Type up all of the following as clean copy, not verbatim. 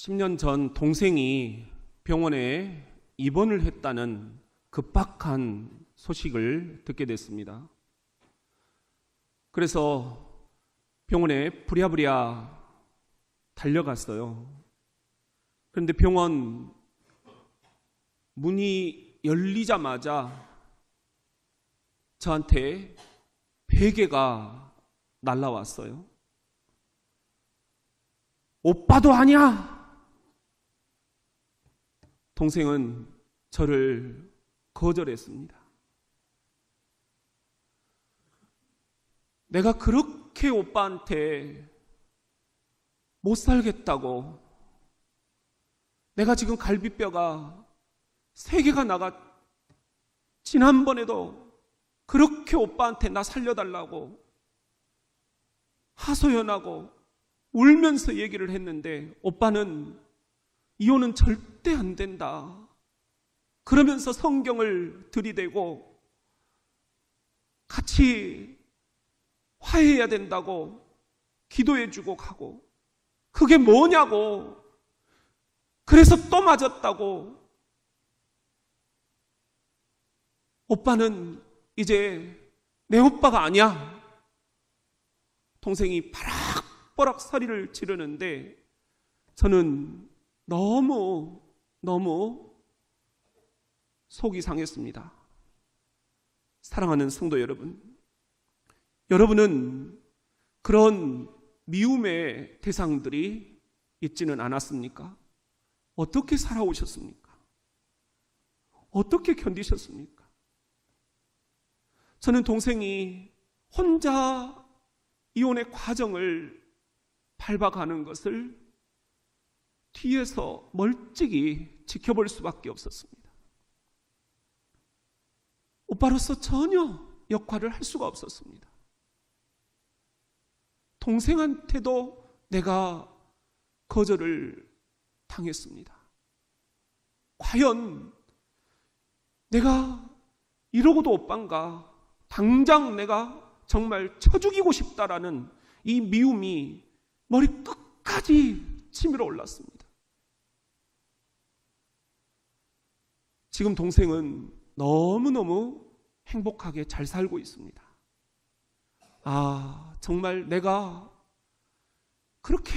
10년 전 동생이 병원에 입원을 했다는 급박한 소식을 듣게 됐습니다. 그래서 병원에 부랴부랴 달려갔어요. 그런데 병원 문이 열리자마자 저한테 베개가 날라왔어요. 오빠도 아니야! 동생은 저를 거절했습니다. 내가 그렇게 오빠한테 못 살겠다고, 내가 지금 갈비뼈가 3개가 나가, 지난번에도 그렇게 오빠한테 나 살려달라고 하소연하고 울면서 얘기를 했는데 오빠는 이혼은 절대 안 된다 그러면서 성경을 들이대고 같이 화해해야 된다고 기도해주고 가고, 그게 뭐냐고, 그래서 또 맞았다고. 오빠는 이제 내 오빠가 아니야. 동생이 바락바락 소리를 지르는데 저는 너무 속이 상했습니다. 사랑하는 성도 여러분, 여러분은 그런 미움의 대상들이 있지는 않았습니까? 어떻게 살아오셨습니까? 어떻게 견디셨습니까? 저는 동생이 혼자 이혼의 과정을 밟아가는 것을 뒤에서 멀찍이 지켜볼 수밖에 없었습니다. 오빠로서 전혀 역할을 할 수가 없었습니다. 동생한테도 내가 거절을 당했습니다. 과연 내가 이러고도 오빠인가, 당장 내가 정말 쳐 죽이고 싶다라는 이 미움이 머리 끝까지 치밀어 올랐습니다. 지금 동생은 너무너무 행복하게 잘 살고 있습니다. 정말 내가 그렇게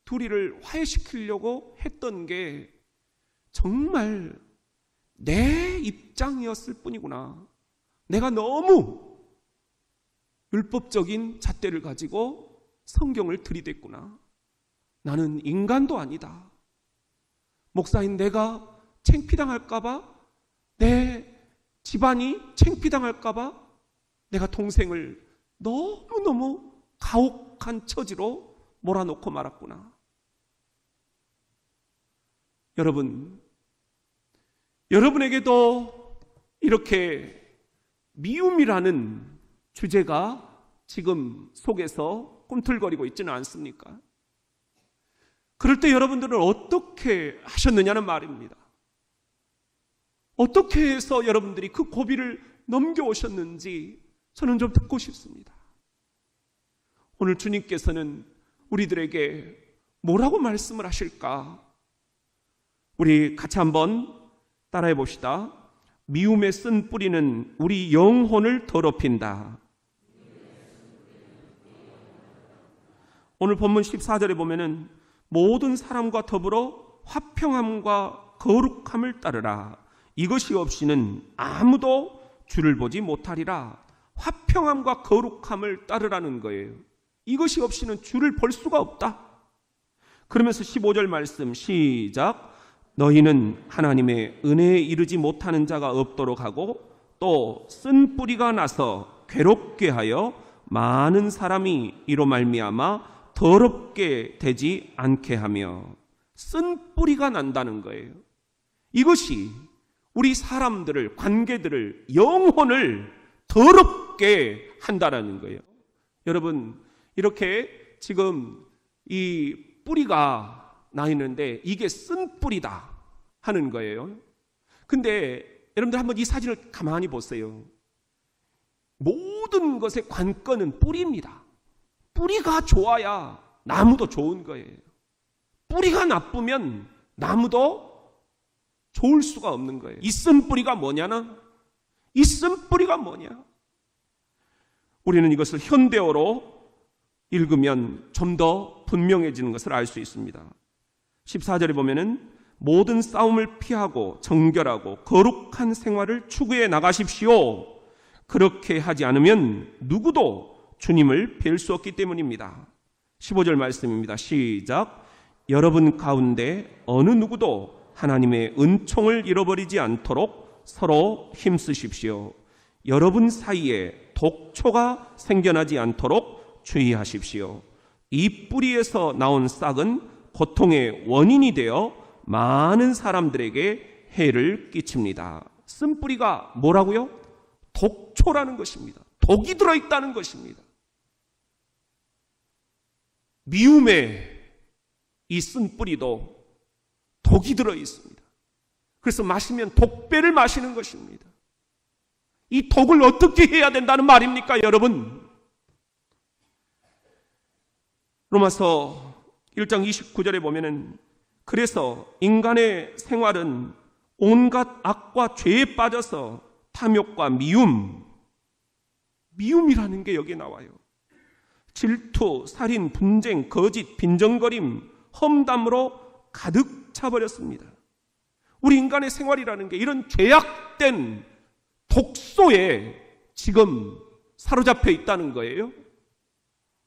둘이를 화해시키려고 했던 게 정말 내 입장이었을 뿐이구나. 내가 너무 율법적인 잣대를 가지고 성경을 들이댔구나. 나는 인간도 아니다. 목사인 내가 창피당할까봐, 내 집안이 창피당할까봐 내가 동생을 너무너무 가혹한 처지로 몰아놓고 말았구나. 여러분, 여러분에게도 이렇게 미움이라는 주제가 지금 속에서 꿈틀거리고 있지는 않습니까? 그럴 때 여러분들은 어떻게 하셨느냐는 말입니다. 어떻게 해서 여러분들이 그 고비를 넘겨오셨는지 저는 좀 듣고 싶습니다. 오늘 주님께서는 우리들에게 뭐라고 말씀을 하실까? 우리 같이 한번 따라해 봅시다. 미움의 쓴 뿌리는 우리 영혼을 더럽힌다. 오늘 본문 14절에 보면은 모든 사람과 더불어 화평함과 거룩함을 따르라. 이것이 없이는 아무도 주를 보지 못하리라. 화평함과 거룩함을 따르라는 거예요. 이것이 없이는 주를 볼 수가 없다. 그러면서 15절 말씀 시작. 너희는 하나님의 은혜에 이르지 못하는 자가 없도록 하고 또 쓴 뿌리가 나서 괴롭게 하여 많은 사람이 이로 말미암아 더럽게 되지 않게 하며. 쓴 뿌리가 난다는 거예요. 이것이 우리 사람들을, 관계들을, 영혼을 더럽게 한다라는 거예요. 여러분, 이렇게 지금 이 뿌리가 나 있는데 이게 쓴 뿌리다 하는 거예요. 근데 여러분들 한번 이 사진을 가만히 보세요. 모든 것의 관건은 뿌리입니다. 뿌리가 좋아야 나무도 좋은 거예요. 뿌리가 나쁘면 나무도 좋을 수가 없는 거예요. 이 쓴 뿌리가 뭐냐는? 이 쓴 뿌리가 뭐냐? 우리는 이것을 현대어로 읽으면 좀 더 분명해지는 것을 알 수 있습니다. 14절에 보면은 모든 싸움을 피하고 정결하고 거룩한 생활을 추구해 나가십시오. 그렇게 하지 않으면 누구도 주님을 뵐 수 없기 때문입니다. 15절 말씀입니다. 시작. 여러분 가운데 어느 누구도 하나님의 은총을 잃어버리지 않도록 서로 힘쓰십시오. 여러분 사이에 독초가 생겨나지 않도록 주의하십시오. 이 뿌리에서 나온 싹은 고통의 원인이 되어 많은 사람들에게 해를 끼칩니다. 쓴 뿌리가 뭐라고요? 독초라는 것입니다. 독이 들어있다는 것입니다. 미움에 이 쓴 뿌리도 독이 들어있습니다. 그래서 마시면 독배를 마시는 것입니다. 이 독을 어떻게 해야 된다는 말입니까, 여러분? 로마서 1장 29절에 보면은 그래서 인간의 생활은 온갖 악과 죄에 빠져서 탐욕과 미움이라는 게 여기에 나와요. 질투, 살인, 분쟁, 거짓, 빈정거림, 험담으로 가득 차버렸습니다. 우리 인간의 생활이라는 게 이런 죄악된 독소에 지금 사로잡혀 있다는 거예요.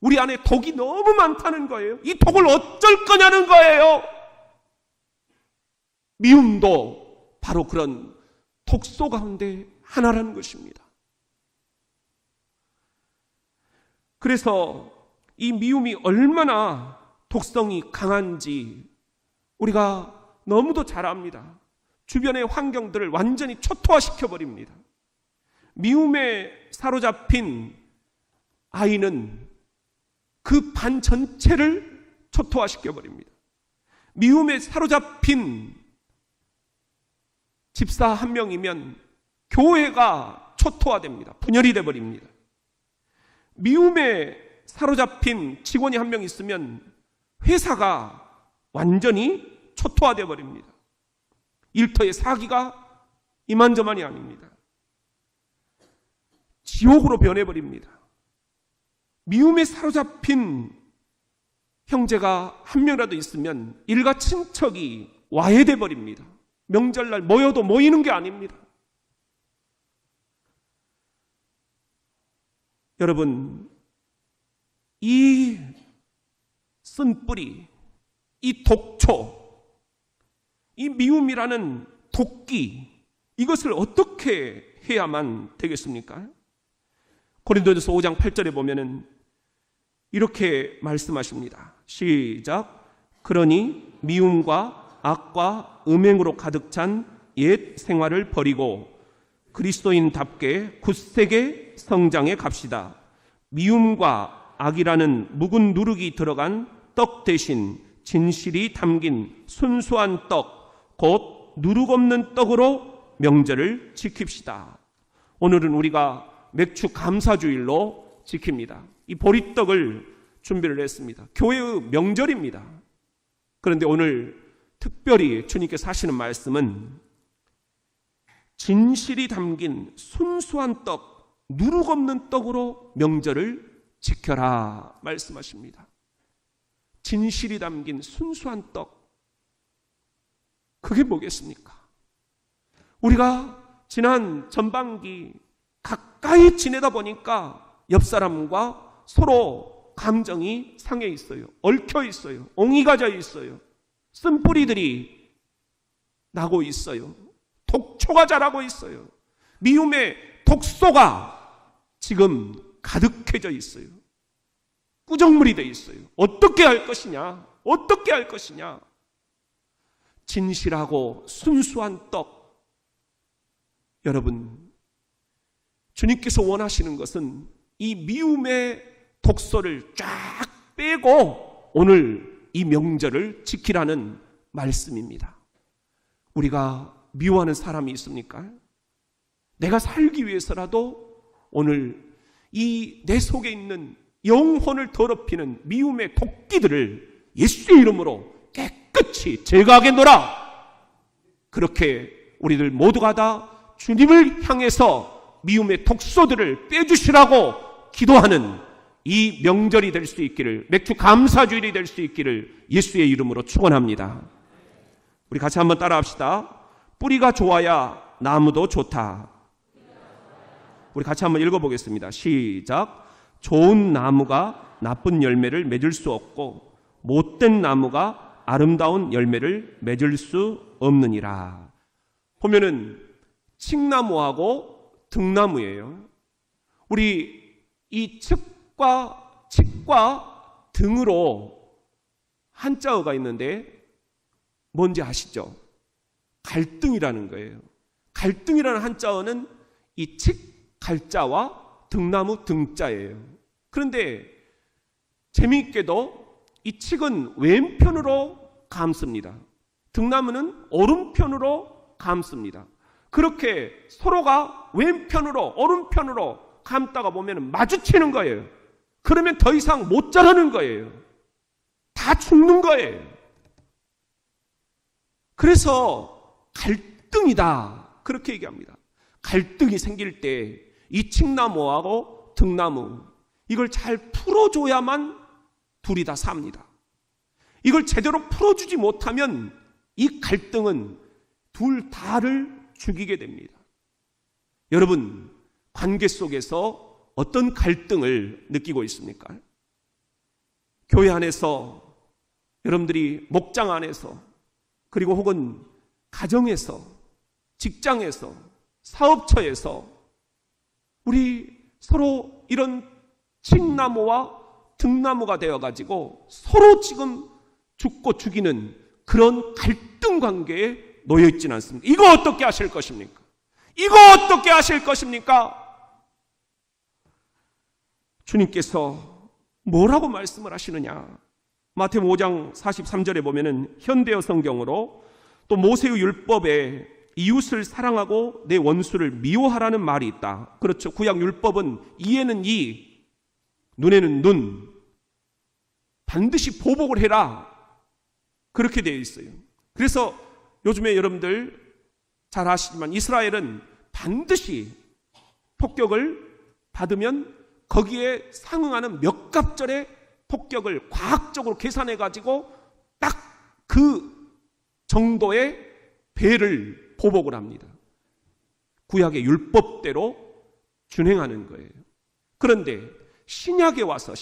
우리 안에 독이 너무 많다는 거예요. 이 독을 어쩔 거냐는 거예요. 미움도 바로 그런 독소 가운데 하나라는 것입니다. 그래서 이 미움이 얼마나 독성이 강한지 우리가 너무도 잘 압니다. 주변의 환경들을 완전히 초토화시켜버립니다. 미움에 사로잡힌 아이는 그 반 전체를 초토화시켜버립니다. 미움에 사로잡힌 집사 한 명이면 교회가 초토화됩니다. 분열이 되어버립니다. 미움에 사로잡힌 직원이 한 명 있으면 회사가 완전히 초토화되어 버립니다. 일터의 사기가 이만저만이 아닙니다. 지옥으로 변해버립니다. 미움에 사로잡힌 형제가 한 명이라도 있으면 일가 친척이 와해돼 버립니다. 명절날 모여도 모이는 게 아닙니다. 여러분, 이 쓴뿌리, 이 독초, 이 미움이라는 도끼, 이것을 어떻게 해야만 되겠습니까? 고린도전서 5장 8절에 보면은 이렇게 말씀하십니다. 시작. 그러니 미움과 악과 음행으로 가득 찬 옛 생활을 버리고 그리스도인답게 굳세게 성장해 갑시다. 미움과 악이라는 묵은 누룩이 들어간 떡 대신 진실이 담긴 순수한 떡, 곧 누룩 없는 떡으로 명절을 지킵시다. 오늘은 우리가 맥주 감사주일로 지킵니다. 이 보리떡을 준비를 했습니다. 교회의 명절입니다. 그런데 오늘 특별히 주님께서 하시는 말씀은 진실이 담긴 순수한 떡, 누룩 없는 떡으로 명절을 지켜라 말씀하십니다. 진실이 담긴 순수한 떡, 그게 뭐겠습니까? 우리가 지난 전반기 가까이 지내다 보니까 옆 사람과 서로 감정이 상해 있어요. 얽혀 있어요. 옹이가 져 있어요. 쓴뿌리들이 나고 있어요. 독초가 자라고 있어요. 미움의 독소가 지금 가득해져 있어요. 꾸정물이 되어 있어요. 어떻게 할 것이냐? 어떻게 할 것이냐? 진실하고 순수한 떡. 여러분, 주님께서 원하시는 것은 이 미움의 독소를 쫙 빼고 오늘 이 명절을 지키라는 말씀입니다. 우리가 미워하는 사람이 있습니까? 내가 살기 위해서라도 오늘 이 내 속에 있는 영혼을 더럽히는 미움의 도끼들을 예수의 이름으로 깨끗이 깨끗이 제거하겠노라. 그렇게 우리들 모두가 다 주님을 향해서 미움의 독소들을 빼주시라고 기도하는 이 명절이 될 수 있기를, 맥주 감사주일이 될 수 있기를 예수의 이름으로 축원합니다. 우리 같이 한번 따라합시다. 뿌리가 좋아야 나무도 좋다. 우리 같이 한번 읽어보겠습니다. 시작. 좋은 나무가 나쁜 열매를 맺을 수 없고 못된 나무가 아름다운 열매를 맺을 수 없느니라. 보면은 칡나무하고 등나무예요. 우리 이 칡과 등으로 한자어가 있는데 뭔지 아시죠? 갈등이라는 거예요. 갈등이라는 한자어는 이 칡 갈자와 등나무 등자예요. 그런데 재미있게도 이 칡은 왼편으로 감습니다. 등나무는 오른편으로 감습니다. 그렇게 서로가 왼편으로 오른편으로 감다가 보면 마주치는 거예요. 그러면 더 이상 못 자라는 거예요. 다 죽는 거예요. 그래서 갈등이다, 그렇게 얘기합니다. 갈등이 생길 때 이 칡나무하고 등나무, 이걸 잘 풀어줘야만 둘이 다 삽니다. 이걸 제대로 풀어주지 못하면 이 갈등은 둘 다를 죽이게 됩니다. 여러분, 관계 속에서 어떤 갈등을 느끼고 있습니까? 교회 안에서, 여러분들이 목장 안에서, 그리고 혹은 가정에서, 직장에서, 사업처에서 우리 서로 이런 칡나무와 등나무가 되어가지고 서로 지금 죽고 죽이는 그런 갈등 관계에 놓여있지는 않습니다. 이거 어떻게 하실 것입니까? 이거 어떻게 하실 것입니까? 주님께서 뭐라고 말씀을 하시느냐? 마태복음 5장 43절에 보면은 현대어 성경으로 또 모세의 율법에 이웃을 사랑하고 내 원수를 미워하라는 말이 있다. 그렇죠. 구약 율법은 이에는 이, 눈에는 눈, 반드시 보복을 해라, 그렇게 되어 있어요. 그래서 요즘에 여러분들 잘 아시지만 이스라엘은 반드시 폭격을 받으면 거기에 상응하는 몇 갑절의 폭격을 과학적으로 계산해 가지고 딱 그 정도의 배를 보복을 합니다. 구약의 율법대로 준행하는 거예요. 그런데 신약에 와서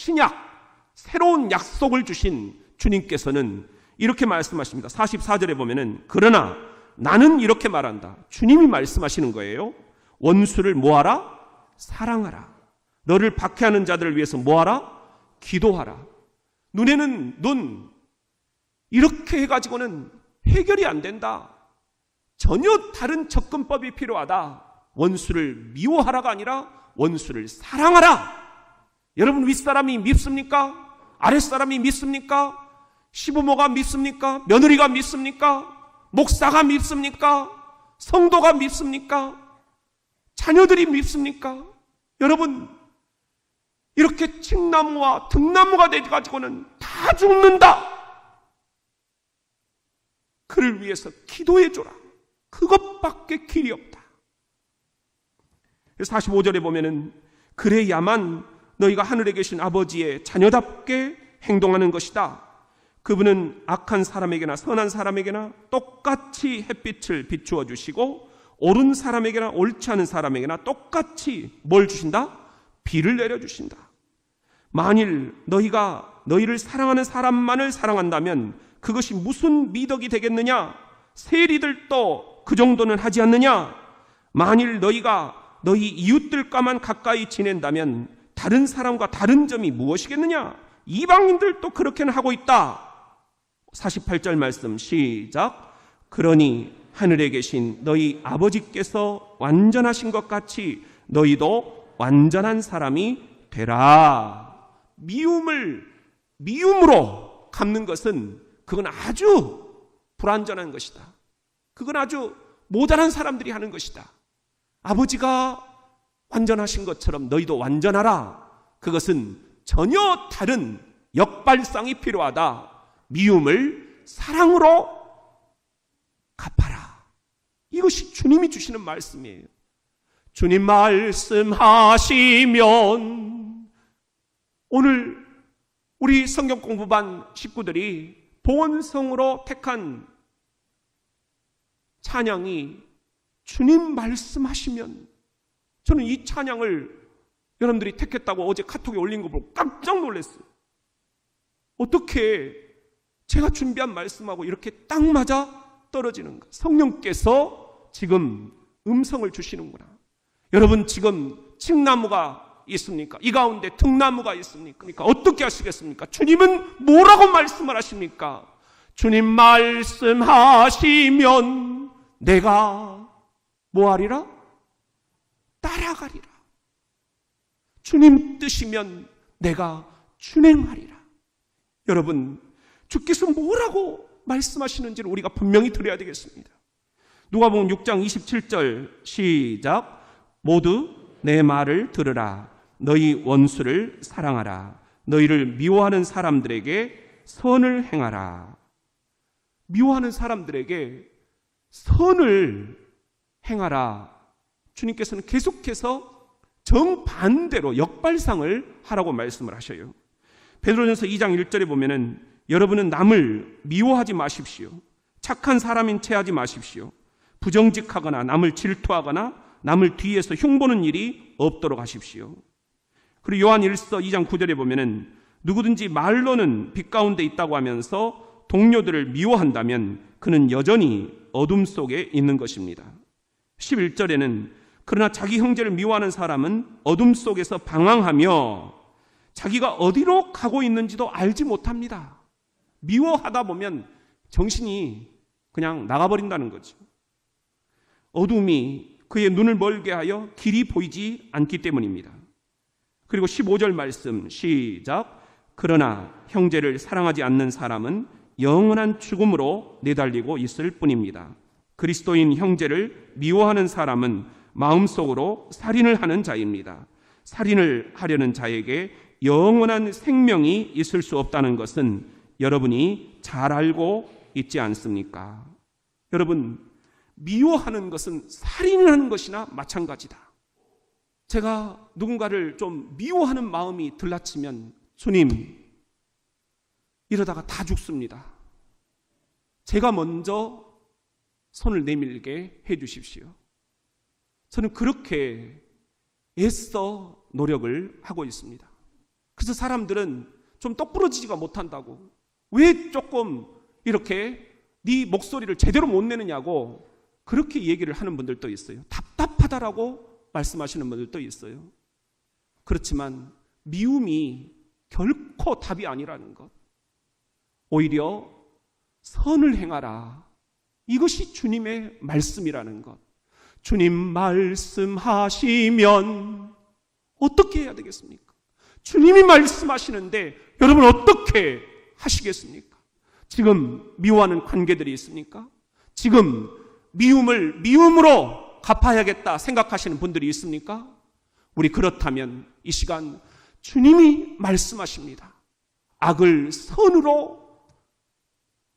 새로운 약속을 주신 주님께서는 이렇게 말씀하십니다. 44절에 보면은 그러나 나는 이렇게 말한다. 주님이 말씀하시는 거예요. 원수를 뭐하라? 사랑하라. 너를 박해하는 자들을 위해서 뭐하라? 기도하라. 눈에는 눈, 이렇게 해가지고는 해결이 안 된다. 전혀 다른 접근법이 필요하다. 원수를 미워하라가 아니라 원수를 사랑하라. 여러분, 윗사람이 밉습니까? 아랫사람이 밉습니까? 시부모가 밉습니까? 며느리가 밉습니까? 목사가 밉습니까? 성도가 밉습니까? 자녀들이 밉습니까? 여러분, 이렇게 칡나무와 등나무가 돼가지고는 다 죽는다. 그를 위해서 기도해줘라. 그것밖에 길이 없다. 45절에 보면은 그래야만 너희가 하늘에 계신 아버지의 자녀답게 행동하는 것이다. 그분은 악한 사람에게나 선한 사람에게나 똑같이 햇빛을 비추어 주시고 옳은 사람에게나 옳지 않은 사람에게나 똑같이 뭘 주신다? 비를 내려주신다. 만일 너희가 너희를 사랑하는 사람만을 사랑한다면 그것이 무슨 미덕이 되겠느냐? 세리들도 그 정도는 하지 않느냐? 만일 너희가 너희 이웃들과만 가까이 지낸다면 다른 사람과 다른 점이 무엇이겠느냐? 이방인들도 그렇게는 하고 있다. 48절 말씀 시작. 그러니 하늘에 계신 너희 아버지께서 완전하신 것 같이 너희도 완전한 사람이 되라. 미움으로 갚는 것은 그건 아주 불완전한 것이다. 그건 아주 모자란 사람들이 하는 것이다. 아버지가 완전하신 것처럼 너희도 완전하라. 그것은 전혀 다른 역발상이 필요하다. 미움을 사랑으로 갚아라. 이것이 주님이 주시는 말씀이에요. 주님 말씀하시면 오늘 우리 성경 공부반 식구들이 봉헌성으로 택한 찬양이 주님 말씀하시면, 저는 이 찬양을 여러분들이 택했다고 어제 카톡에 올린 거 보고 깜짝 놀랐어요. 어떻게 제가 준비한 말씀하고 이렇게 딱 맞아 떨어지는가? 성령께서 지금 음성을 주시는구나. 여러분, 지금 칡나무가 있습니까? 이 가운데 등나무가 있습니까? 그러니까 어떻게 하시겠습니까? 주님은 뭐라고 말씀을 하십니까? 주님 말씀하시면 내가 뭐하리라? 따라가리라. 주님 뜻이면 내가 준행하리라. 여러분, 주께서 뭐라고 말씀하시는지를 우리가 분명히 들어야 되겠습니다. 누가복음 6장 27절 시작. 모두 내 말을 들으라. 너희 원수를 사랑하라. 너희를 미워하는 사람들에게 선을 행하라. 미워하는 사람들에게 선을 행하라. 주님께서는 계속해서 정반대로 역발상을 하라고 말씀을 하셔요. 베드로전서 2장 1절에 보면은 여러분은 남을 미워하지 마십시오. 착한 사람인 채 하지 마십시오. 부정직하거나 남을 질투하거나 남을 뒤에서 흉보는 일이 없도록 하십시오. 그리고 요한 1서 2장 9절에 보면은 누구든지 말로는 빛 가운데 있다고 하면서 동료들을 미워한다면 그는 여전히 어둠 속에 있는 것입니다. 11절에는 그러나 자기 형제를 미워하는 사람은 어둠 속에서 방황하며 자기가 어디로 가고 있는지도 알지 못합니다. 미워하다 보면 정신이 그냥 나가버린다는 거죠. 어둠이 그의 눈을 멀게 하여 길이 보이지 않기 때문입니다. 그리고 15절 말씀 시작. 그러나 형제를 사랑하지 않는 사람은 영원한 죽음으로 내달리고 있을 뿐입니다. 그리스도인 형제를 미워하는 사람은 마음속으로 살인을 하는 자입니다. 살인을 하려는 자에게 영원한 생명이 있을 수 없다는 것은 여러분이 잘 알고 있지 않습니까? 여러분, 미워하는 것은 살인을 하는 것이나 마찬가지다. 제가 누군가를 좀 미워하는 마음이 들라치면 주님, 이러다가 다 죽습니다. 제가 먼저 손을 내밀게 해 주십시오. 저는 그렇게 애써 노력을 하고 있습니다. 그래서 사람들은 좀 똑부러지지가 못한다고, 왜 조금 이렇게 네 목소리를 제대로 못 내느냐고 그렇게 얘기를 하는 분들도 있어요. 답답하다라고 말씀하시는 분들도 있어요. 그렇지만 미움이 결코 답이 아니라는 것, 오히려 선을 행하라, 이것이 주님의 말씀이라는 것. 주님 말씀하시면 어떻게 해야 되겠습니까? 주님이 말씀하시는데 여러분 어떻게 하시겠습니까? 지금 미워하는 관계들이 있습니까? 지금 미움을 미움으로 갚아야겠다 생각하시는 분들이 있습니까? 우리 그렇다면 이 시간 주님이 말씀하십니다. 악을 선으로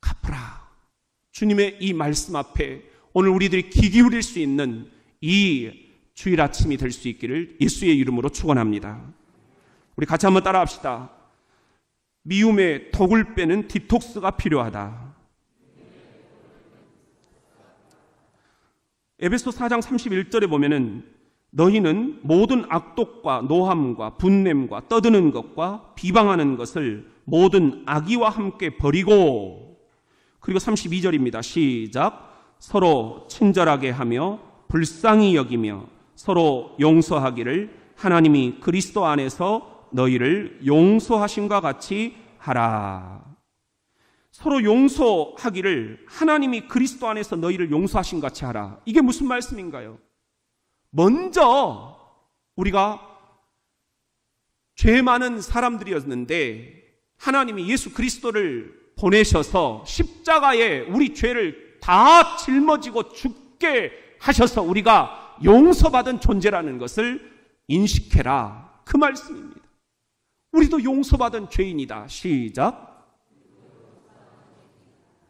갚으라. 주님의 이 말씀 앞에 오늘 우리들이 귀 기울일 수 있는 이 주일 아침이 될 수 있기를 예수의 이름으로 축원합니다. 우리 같이 한번 따라합시다. 미움의 독을 빼는 디톡스가 필요하다. 에베소 4장 31절에 보면은 너희는 모든 악독과 노함과 분냄과 떠드는 것과 비방하는 것을 모든 악의와 함께 버리고, 그리고 32절입니다. 시작. 서로 친절하게 하며 불쌍히 여기며 서로 용서하기를 하나님이 그리스도 안에서 너희를 용서하심과 같이 하라. 서로 용서하기를 하나님이 그리스도 안에서 너희를 용서하신 같이 하라. 이게 무슨 말씀인가요? 먼저 우리가 죄 많은 사람들이었는데 하나님이 예수 그리스도를 보내셔서 십자가에 우리 죄를 다 짊어지고 죽게 하셔서 우리가 용서받은 존재라는 것을 인식해라, 그 말씀입니다. 우리도 용서받은 죄인이다. 시작.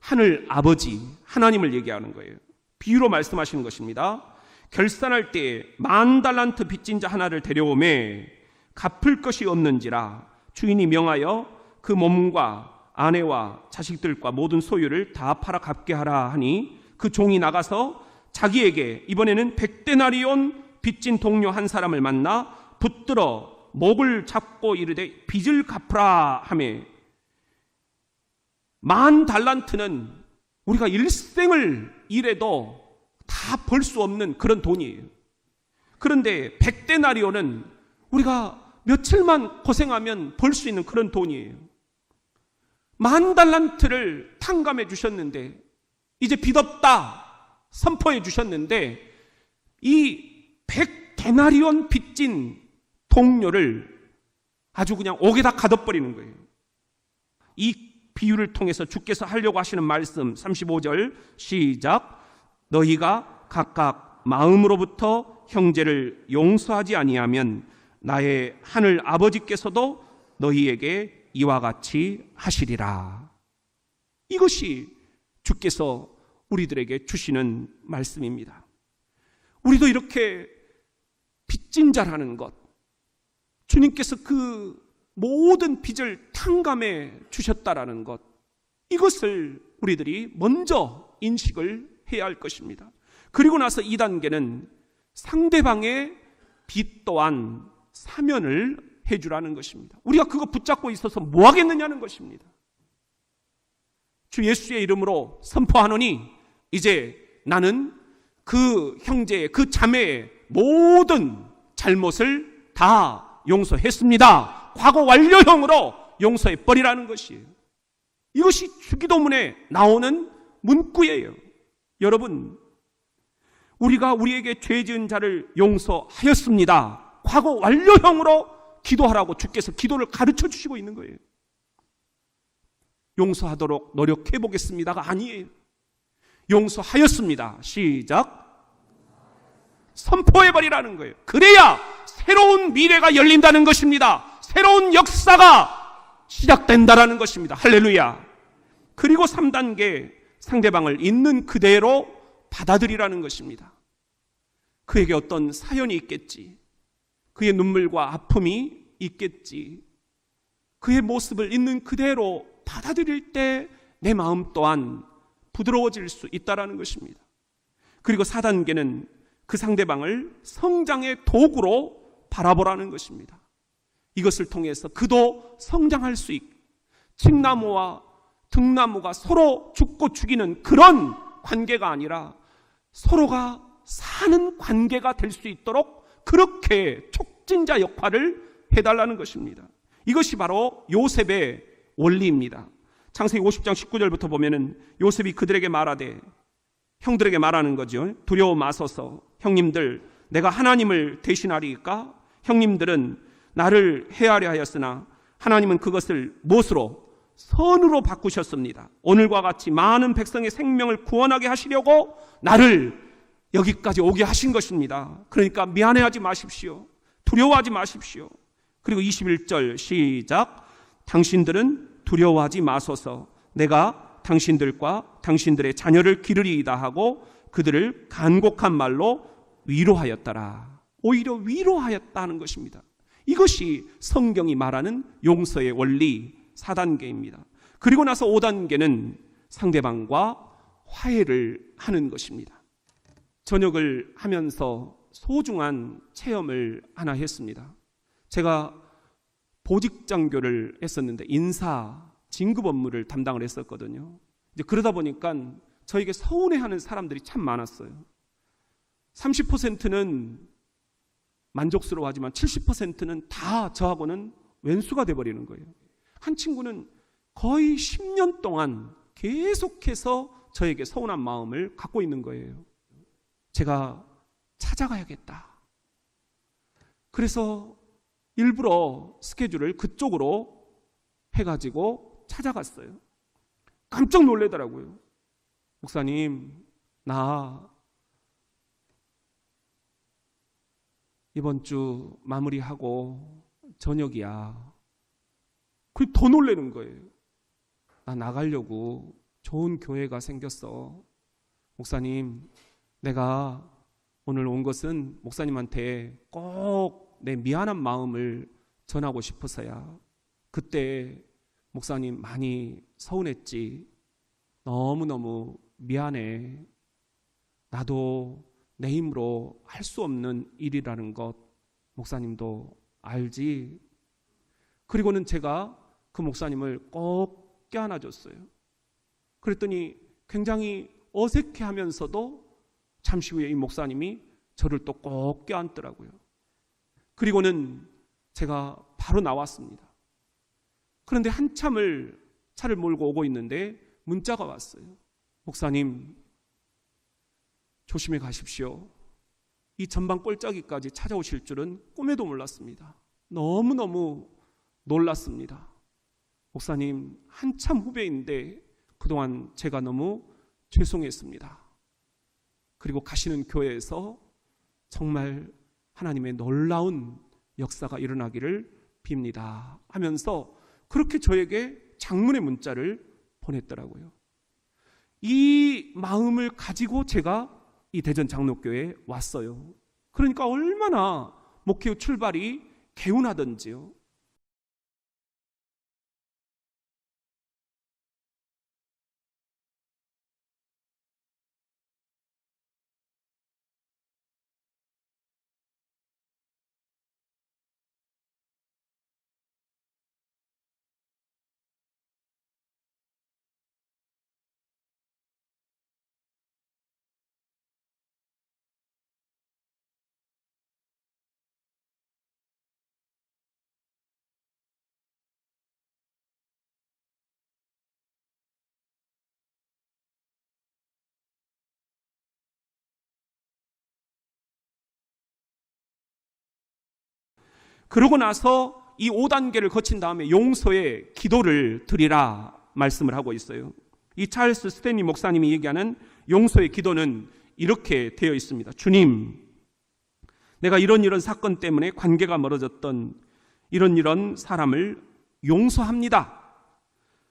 하늘 아버지 하나님을 얘기하는 거예요. 비유로 말씀하시는 것입니다. 결산할 때에 10,000달란트 빚진 자 하나를 데려오매 갚을 것이 없는지라 주인이 명하여 그 몸과 아내와 자식들과 모든 소유를 다 팔아 갚게 하라 하니 그 종이 나가서 자기에게 이번에는 100데나리온 빚진 동료 한 사람을 만나 붙들어 목을 잡고 이르되 빚을 갚으라 하매 10,000달란트는 우리가 일생을 일해도 다 벌 수 없는 그런 돈이에요. 그런데 100데나리온은 우리가 며칠만 고생하면 벌 수 있는 그런 돈이에요. 10,000달란트를 탕감해 주셨는데 이제 빚 없다 선포해 주셨는데 이 100데나리온 빚진 동료를 아주 그냥 옥에다 가둬버리는 거예요. 이 비유를 통해서 주께서 하려고 하시는 말씀 35절 시작. 너희가 각각 마음으로부터 형제를 용서하지 아니하면 나의 하늘 아버지께서도 너희에게 이와 같이 하시리라. 이것이 주께서 우리들에게 주시는 말씀입니다. 우리도 이렇게 빚진 자라는 것, 주님께서 그 모든 빚을 탕감해 주셨다라는 것, 이것을 우리들이 먼저 인식을 해야 할 것입니다. 그리고 나서 2단계는 상대방의 빚 또한 사면을 해주라는 것입니다. 우리가 그거 붙잡고 있어서 뭐 하겠느냐는 것입니다. 주 예수의 이름으로 선포하노니 이제 나는 그 형제의 그 자매의 모든 잘못을 다 용서했습니다. 과거 완료형으로 용서해 버리라는 것이에요. 이것이 주기도문에 나오는 문구예요. 여러분, 우리가 우리에게 죄 지은 자를 용서하였습니다. 과거 완료형으로 기도하라고 주께서 기도를 가르쳐 주시고 있는 거예요. 용서하도록 노력해 보겠습니다가 아니에요. 용서하였습니다. 시작. 선포해버리라는 거예요. 그래야 새로운 미래가 열린다는 것입니다. 새로운 역사가 시작된다는 것입니다. 할렐루야. 그리고 3단계 상대방을 있는 그대로 받아들이라는 것입니다. 그에게 어떤 사연이 있겠지. 그의 눈물과 아픔이 있겠지. 그의 모습을 있는 그대로 받아들일 때 내 마음 또한 부드러워질 수 있다는 것입니다. 그리고 4단계는 그 상대방을 성장의 도구로 바라보라는 것입니다. 이것을 통해서 그도 성장할 수 있게, 칡나무와 등나무가 서로 죽고 죽이는 그런 관계가 아니라 서로가 사는 관계가 될 수 있도록 그렇게 촉진자 역할을 해달라는 것입니다. 이것이 바로 요셉의 원리입니다. 창세기 50장 19절부터 보면은 요셉이 그들에게 말하되, 형들에게 말하는 거죠. 두려워 마소서. 형님들, 내가 하나님을 대신하리까? 형님들은 나를 해하려 하였으나 하나님은 그것을 무엇으로? 선으로 바꾸셨습니다. 오늘과 같이 많은 백성의 생명을 구원하게 하시려고 나를 여기까지 오게 하신 것입니다. 그러니까 미안해하지 마십시오. 두려워하지 마십시오. 그리고 21절 시작. 당신들은 두려워하지 마소서. 내가 당신들과 당신들의 자녀를 기르리이다 하고 그들을 간곡한 말로 위로하였더라. 오히려 위로하였다는 것입니다. 이것이 성경이 말하는 용서의 원리 4단계입니다. 그리고 나서 5단계는 상대방과 화해를 하는 것입니다. 저녁을 하면서 소중한 체험을 하나 했습니다. 제가 보직장교를 했었는데 인사, 진급 업무를 담당을 했었거든요. 이제 그러다 보니까 저에게 서운해하는 사람들이 참 많았어요. 30%는 만족스러워하지만 70%는 다 저하고는 왼수가 돼버리는 거예요. 한 친구는 거의 10년 동안 계속해서 저에게 서운한 마음을 갖고 있는 거예요. 제가 찾아가야겠다. 그래서 일부러 스케줄을 그쪽으로 해가지고 찾아갔어요. 깜짝 놀라더라고요. 목사님, 나 이번 주 마무리하고 저녁이야. 그게 더 놀라는 거예요. 나 나가려고 좋은 교회가 생겼어. 목사님, 내가 오늘 온 것은 목사님한테 꼭 내 미안한 마음을 전하고 싶어서야. 그때 목사님 많이 서운했지. 너무너무 미안해. 나도 내 힘으로 할 수 없는 일이라는 것 목사님도 알지. 그리고는 제가 그 목사님을 꼭 껴안아줬어요. 그랬더니 굉장히 어색해하면서도 잠시 후에 이 목사님이 저를 또 꼭 껴안더라고요. 그리고는 제가 바로 나왔습니다. 그런데 한참을 차를 몰고 오고 있는데 문자가 왔어요. 목사님, 조심히 가십시오. 이 전방 꼴짜기까지 찾아오실 줄은 꿈에도 몰랐습니다. 너무너무 놀랐습니다. 목사님, 한참 후배인데 그동안 제가 너무 죄송했습니다. 그리고 가시는 교회에서 정말 하나님의 놀라운 역사가 일어나기를 빕니다 하면서 그렇게 저에게 장문의 문자를 보냈더라고요. 이 마음을 가지고 제가 이 대전 장로교회에 왔어요. 그러니까 얼마나 목회 출발이 개운하던지요. 그러고 나서 이 5단계를 거친 다음에 용서의 기도를 드리라 말씀을 하고 있어요. 이 찰스 스탠리 목사님이 얘기하는 용서의 기도는 이렇게 되어 있습니다. 주님, 내가 이런 사건 때문에 관계가 멀어졌던 이런 사람을 용서합니다.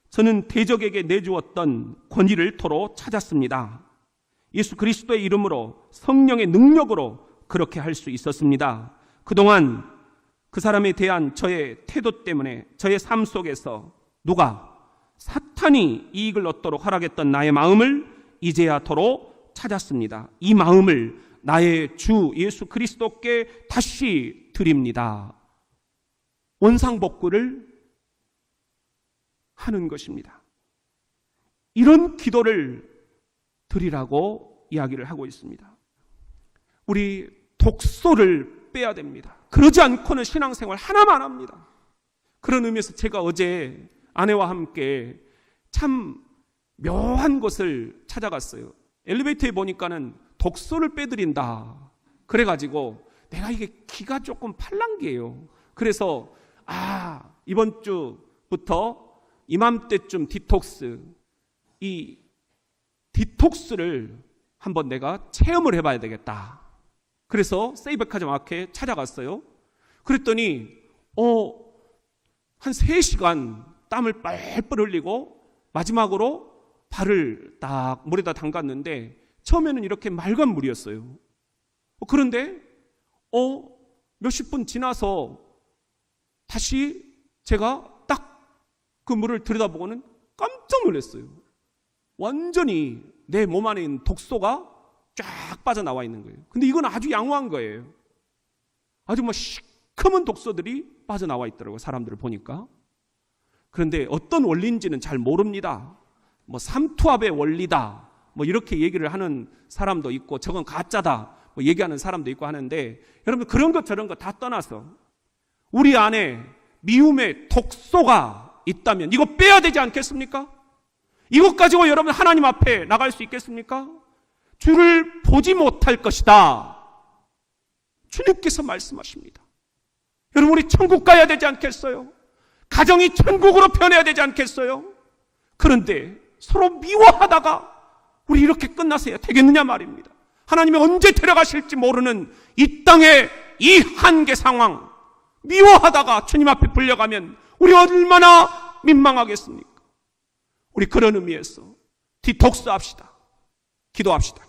저는 대적에게 내주었던 권위를 토로 찾았습니다. 예수 그리스도의 이름으로 성령의 능력으로 그렇게 할 수 있었습니다. 그동안 그 사람에 대한 저의 태도 때문에 저의 삶 속에서 누가 사탄이 이익을 얻도록 허락했던 나의 마음을 이제야 도로 찾았습니다. 이 마음을 나의 주 예수 그리스도께 다시 드립니다. 원상복구를 하는 것입니다. 이런 기도를 드리라고 이야기를 하고 있습니다. 우리 독소를 빼야 됩니다. 그러지 않고는 신앙생활 하나만 합니다. 그런 의미에서 제가 어제 아내와 함께 참 묘한 곳을 찾아갔어요. 엘리베이터에 보니까는 독소를 빼드린다. 그래가지고 내가 이게 기가 조금 팔랑귀예요. 그래서 이번 주부터 이맘때쯤 이 디톡스를 한번 내가 체험을 해봐야 되겠다. 그래서 세이버카점 앞에 찾아갔어요. 그랬더니 한 3시간 땀을 뻘뻘 흘리고 마지막으로 발을 딱 물에다 담갔는데 처음에는 이렇게 맑은 물이었어요. 그런데 몇십 분 지나서 다시 제가 딱 그 물을 들여다보고는 깜짝 놀랐어요. 완전히 내 몸 안에 있는 독소가 쫙 빠져나와 있는 거예요. 근데 이건 아주 양호한 거예요. 아주 시커먼 독소들이 빠져나와 있더라고요. 사람들을 보니까. 그런데 어떤 원리인지는 잘 모릅니다. 삼투압의 원리다. 이렇게 얘기를 하는 사람도 있고 저건 가짜다. 얘기하는 사람도 있고 하는데 여러분 그런 것 저런 거 다 떠나서 우리 안에 미움의 독소가 있다면 이거 빼야 되지 않겠습니까? 이것 가지고 여러분 하나님 앞에 나갈 수 있겠습니까? 주를 보지 못할 것이다. 주님께서 말씀하십니다. 여러분 우리 천국 가야 되지 않겠어요? 가정이 천국으로 변해야 되지 않겠어요? 그런데 서로 미워하다가 우리 이렇게 끝나서야 되겠느냐 말입니다. 하나님이 언제 데려가실지 모르는 이 땅의 이 한계 상황 미워하다가 주님 앞에 불려가면 우리 얼마나 민망하겠습니까? 우리 그런 의미에서 디톡스 합시다. 기도합시다.